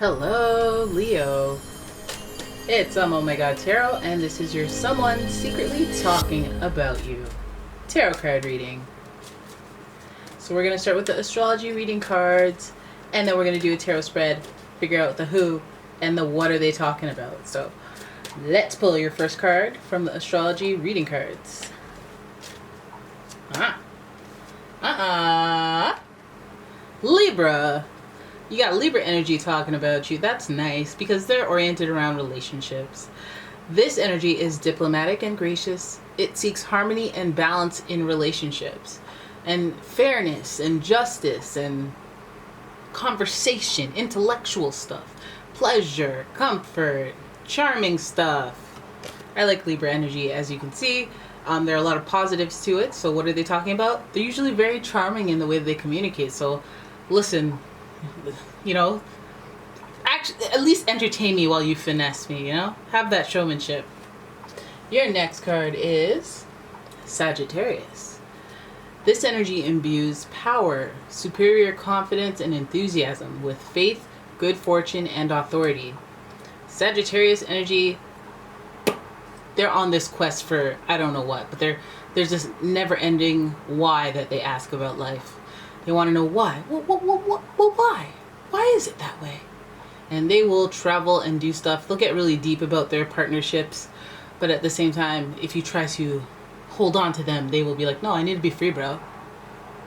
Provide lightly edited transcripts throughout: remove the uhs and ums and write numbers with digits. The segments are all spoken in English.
Hello, Leo. It's umomgtarot, and this is your someone secretly talking about you tarot card reading. So we're going to start with the astrology reading cards, and then we're going to do a tarot spread, figure out the who and the what are they talking about. So let's pull your first card from the astrology reading cards. Libra. You got Libra energy talking about you. That's nice because they're oriented around relationships. This energy is diplomatic and gracious. It seeks harmony and balance in relationships, and fairness and justice and conversation, intellectual stuff, pleasure, comfort, charming stuff. I like Libra energy, as you can see. There are a lot of positives to it. So what are they talking about? They're usually very charming in the way that they communicate. So listen, actually, at least entertain me while you finesse me, have that showmanship. Your next card is Sagittarius. This energy imbues power, superior confidence, and enthusiasm with faith, good fortune, and authority. Sagittarius energy, they're on this quest for I don't know what, but there's this never-ending why that they ask about life. They want to know why. Well, why? Why is it that way? And they will travel and do stuff. They'll get really deep about their partnerships, but at the same time, if you try to hold on to them, they will be like, no, I need to be free, bro.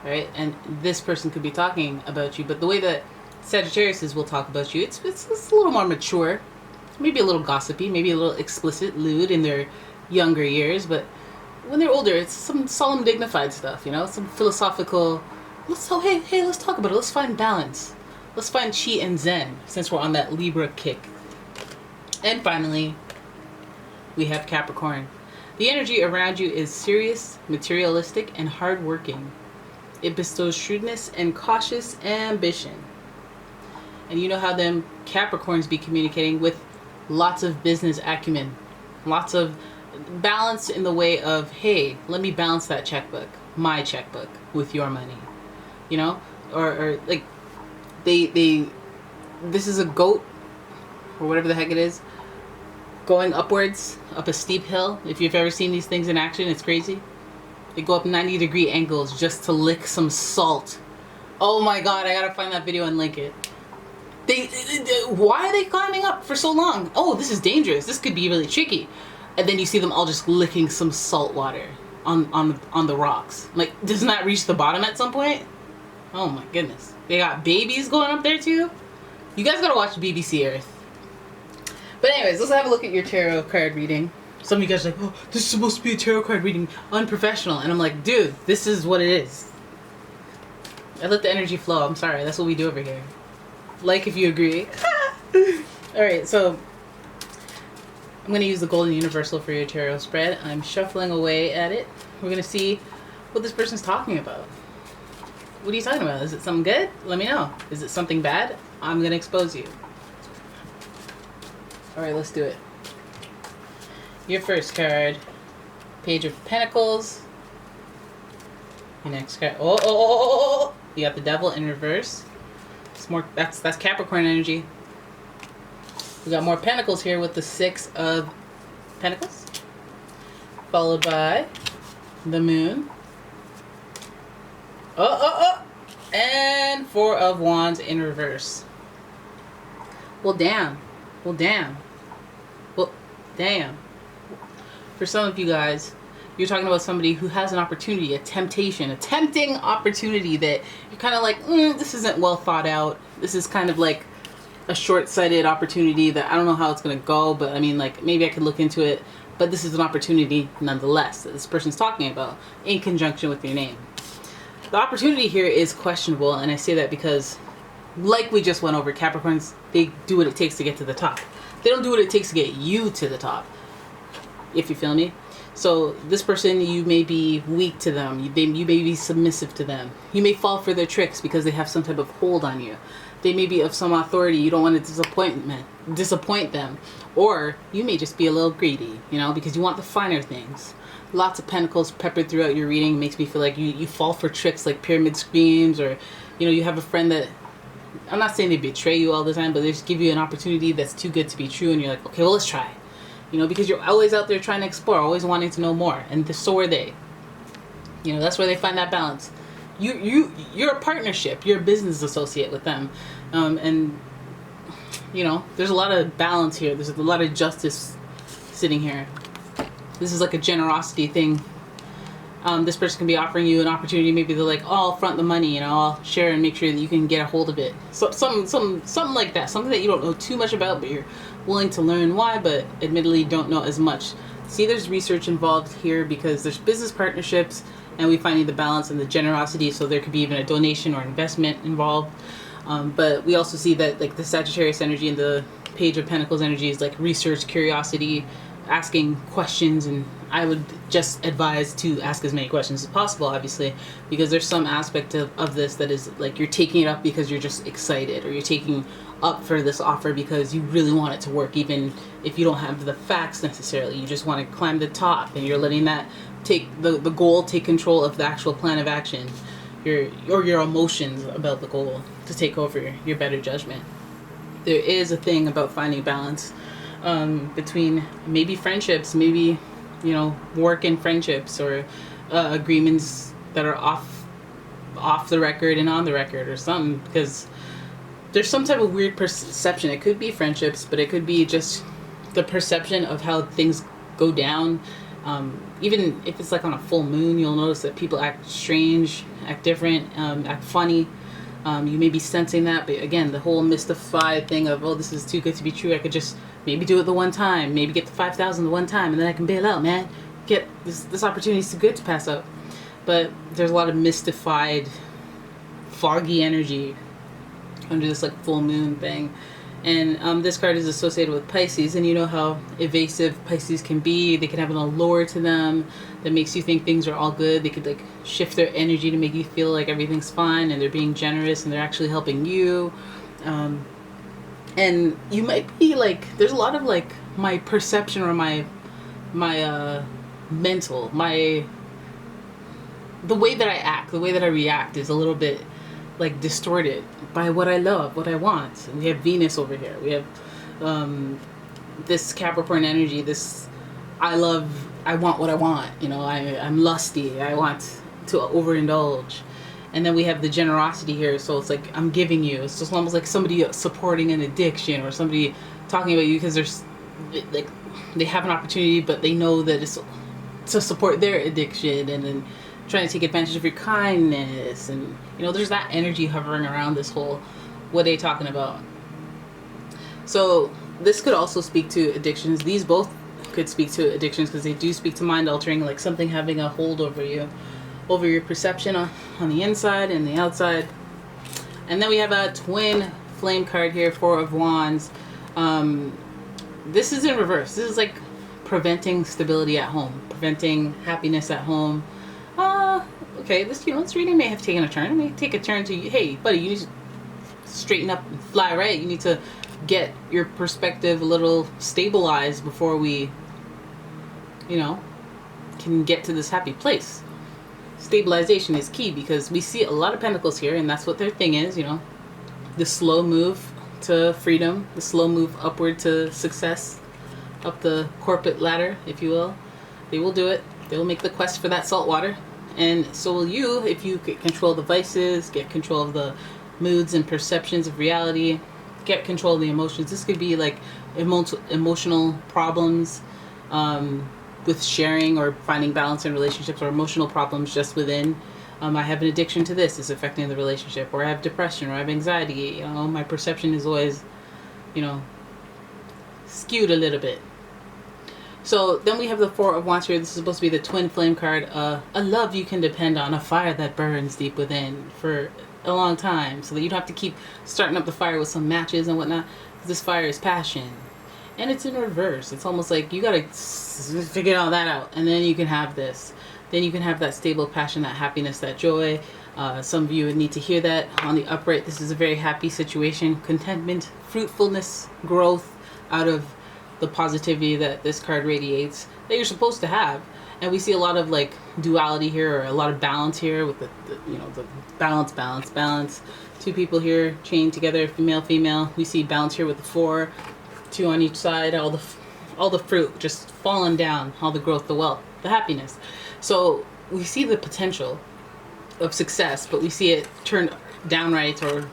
Right? And this person could be talking about you, but the way that Sagittarius will talk about you, it's a little more mature, maybe a little gossipy, maybe a little explicit, lewd in their younger years, but when they're older, it's some solemn, dignified stuff, some philosophical. Let's talk about it. Let's find balance. Let's find chi and zen, since we're on that Libra kick. And finally, we have Capricorn. The energy around you is serious, materialistic, and hardworking. It bestows shrewdness and cautious ambition. And you know how them Capricorns be communicating with lots of business acumen, lots of balance in the way of, hey, let me balance that checkbook, my checkbook, with your money. Or like this is a goat or whatever the heck it is going upwards up a steep hill. If you've ever seen these things in action, it's crazy. They go up 90-degree angles just to lick some salt. Oh my god, I gotta find that video and link it. Why are they climbing up for so long? Oh, this is dangerous, this could be really tricky. And then you see them all just licking some salt water on the rocks. Like, doesn't that reach the bottom at some point? Oh my goodness. They got babies going up there too? You guys gotta watch BBC Earth. But anyways, let's have a look at your tarot card reading. Some of you guys are like, oh, this is supposed to be a tarot card reading. Unprofessional. And I'm like, dude, this is what it is. I let the energy flow. I'm sorry. That's what we do over here. Like if you agree. Alright, so I'm going to use the Golden Universal for your tarot spread. I'm shuffling away at it. We're going to see what this person's talking about. What are you talking about? Is it something good? Let me know. Is it something bad? I'm going to expose you. Alright, let's do it. Your first card. Page of Pentacles. Your next card. Oh. You got the Devil in reverse. It's more. That's Capricorn energy. We got more Pentacles here with the Six of Pentacles. Followed by the Moon. And Four of Wands in reverse. Well, damn. For some of you guys, you're talking about somebody who has an opportunity, a temptation, a tempting opportunity that you're kind of like, this isn't well thought out. This is kind of like a short-sighted opportunity that I don't know how it's going to go, but I mean, like, maybe I could look into it. But this is an opportunity nonetheless that this person's talking about in conjunction with your name. The opportunity here is questionable, and I say that because, like we just went over, Capricorns, they do what it takes to get to the top. They don't do what it takes to get you to the top, if you feel me. So this person, you may be weak to them. You may be submissive to them. You may fall for their tricks because they have some type of hold on you. They may be of some authority. You don't want to disappoint them. Or you may just be a little greedy, because you want the finer things. Lots of pentacles peppered throughout your reading makes me feel like you fall for tricks like pyramid schemes, or you have a friend that I'm not saying they betray you all the time, but they just give you an opportunity that's too good to be true, and you're like, okay, well, let's try. You know, because you're always out there trying to explore, always wanting to know more, and so are they. You know, that's where they find that balance. You're a partnership. You're a business associate with them, and you know, there's a lot of balance here. There's a lot of justice sitting here. This is like a generosity thing. This person can be offering you an opportunity. Maybe they're like, oh, I'll front the money, you know, I'll share and make sure that you can get a hold of it. So something like that. Something that you don't know too much about, but you're willing to learn why, but admittedly don't know as much. See, there's research involved here because there's business partnerships, and we finding the balance and the generosity. So there could be even a donation or investment involved. But we also see that like the Sagittarius energy and the Page of Pentacles energy is like research, curiosity, asking questions, and I would just advise to ask as many questions as possible, obviously, because there's some aspect of this that is like you're taking it up because you're just excited, or you're taking up for this offer because you really want it to work, even if you don't have the facts necessarily. You just want to climb the top, and you're letting that take the goal take control of the actual plan of action, your emotions about the goal to take over your better judgment. There is a thing about finding balance between maybe friendships, maybe, you know, work and friendships, or agreements that are off the record and on the record or something, because there's some type of weird perception. It could be friendships, but it could be just the perception of how things go down. Even if it's like on a full moon, you'll notice that people act strange, act different, act funny. You may be sensing that, but again, the whole mystified thing of, oh, this is too good to be true. I could just maybe do it the one time, maybe get the 5,000 the one time, and then I can bail out, man. Get this opportunity is too good to pass up. But there's a lot of mystified, foggy energy under this like full moon thing. And this card is associated with Pisces, and you know how evasive Pisces can be. They can have an allure to them that makes you think things are all good. They could like shift their energy to make you feel like everything's fine, and they're being generous, and they're actually helping you. And you might be like, there's a lot of like my perception or my mental, the way that I act, the way that I react is a little bit like distorted by what I love, what I want. And we have Venus over here. We have this Capricorn energy, this I want what I want. You know, I'm lusty. I want to overindulge. And then we have the generosity here. So it's like I'm giving you. It's just almost like somebody supporting an addiction, or somebody talking about you because there's like they have an opportunity, but they know that it's to support their addiction, and then trying to take advantage of your kindness. And you know, there's that energy hovering around this whole what are they talking about. So this could also speak to addictions. These both could speak to addictions because they do speak to mind altering, like something having a hold over you, over your perception on the inside and the outside. And then we have a twin flame card here, Four of Wands. This is in reverse. This is like preventing stability at home, preventing happiness at home. Okay, this reading may have taken a turn. It may take a turn to, hey, buddy, you need to straighten up and fly right. You need to get your perspective a little stabilized before we, you know, can get to this happy place. Stabilization is key because we see a lot of pentacles here, and that's what their thing is, you know, the slow move to freedom, the slow move upward to success, up the corporate ladder, if you will. They will do it. They will make the quest for that salt water. And so will you if you get control of the vices, get control of the moods and perceptions of reality, get control of the emotions. This could be like emotional problems with sharing or finding balance in relationships, or emotional problems just within. I have an addiction to this, it's affecting the relationship, or I have depression, or I have anxiety. You know, my perception is always, you know, skewed a little bit. So then we have the Four of Wands here. This is supposed to be the twin flame card. A love you can depend on, a fire that burns deep within for a long time, so that you don't have to keep starting up the fire with some matches and whatnot. This fire is passion, and it's in reverse. It's almost like you gotta figure all that out, and then you can have this. Then you can have that stable passion, that happiness, that joy. Some of you would need to hear that on the upright. This is a very happy situation, contentment, fruitfulness, growth out of the positivity that this card radiates, that you're supposed to have. And we see a lot of like duality here, or a lot of balance here with the you know, the balance. Two people here chained together, female. We see balance here with the 4, 2 on each side, all the fruit just falling down, all the growth, the wealth, the happiness. So we see the potential of success, but we see it turned downright or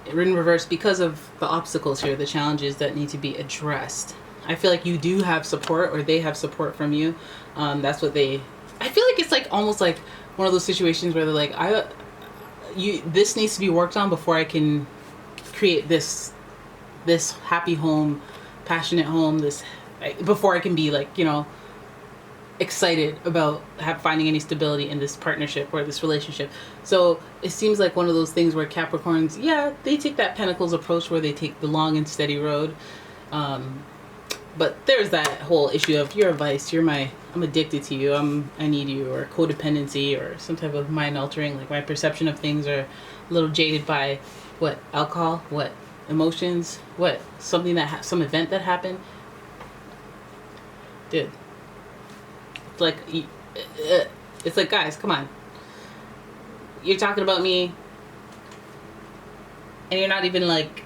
in reverse because of the obstacles here, the challenges that need to be addressed. I feel like you do have support, or they have support from you. That's what they... I feel like it's like almost like one of those situations where they're like, this needs to be worked on before I can create this happy home, passionate home, before I can be like, you know, excited about finding any stability in this partnership or this relationship. So it seems like one of those things where Capricorns, yeah, they take that Pentacles approach where they take the long and steady road. But there's that whole issue of you're a vice, I'm addicted to you, I need you, or codependency, or some type of mind altering, like my perception of things are a little jaded by what, alcohol, what, emotions, what, something that some event that happened. Dude, it's like guys, come on, you're talking about me and you're not even like,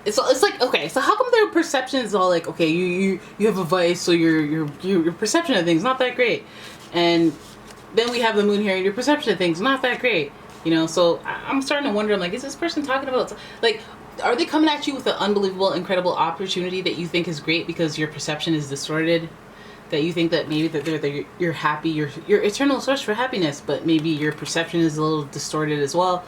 it's like, okay, so how come their perception is all like, okay, you have a vice, so your perception of things not that great, and then we have the moon here and your perception of things not that great, you know? So I'm starting to wonder, I'm like, is this person talking about, like, are they coming at you with an unbelievable, incredible opportunity that you think is great because your perception is distorted? That you think that maybe that you're happy, your eternal source for happiness, but maybe your perception is a little distorted as well.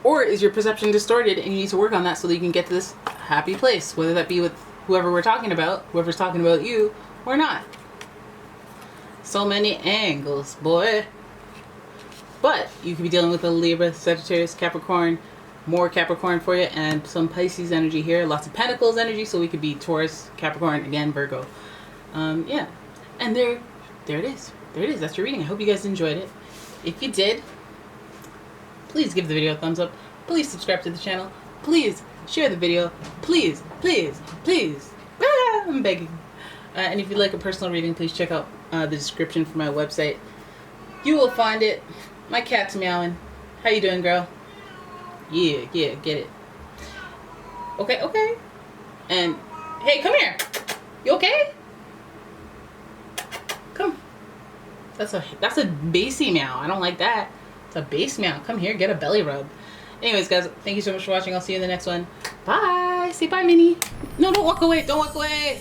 Or is your perception distorted and you need to work on that so that you can get to this happy place, whether that be with whoever we're talking about, whoever's talking about you, or not. So many angles, boy. But you could be dealing with a Libra, Sagittarius, Capricorn, more Capricorn for you, and some Pisces energy here, lots of Pentacles energy, so we could be Taurus, Capricorn, again, Virgo. Yeah. And there it is. There it is. That's your reading. I hope you guys enjoyed it. If you did, please give the video a thumbs up. Please subscribe to the channel. Please share the video. Please. I'm begging. And if you'd like a personal reading, please check out the description for my website. You will find it. My cat's meowing. How you doing, girl? Yeah, get it. Okay. And hey, come here. You okay? Come. That's a bassy meow. I don't like that. It's a bass meow. Come here, get a belly rub. Anyways, guys, thank you so much for watching. I'll see you in the next one. Bye. Say bye, Minnie. No, don't walk away. Don't walk away.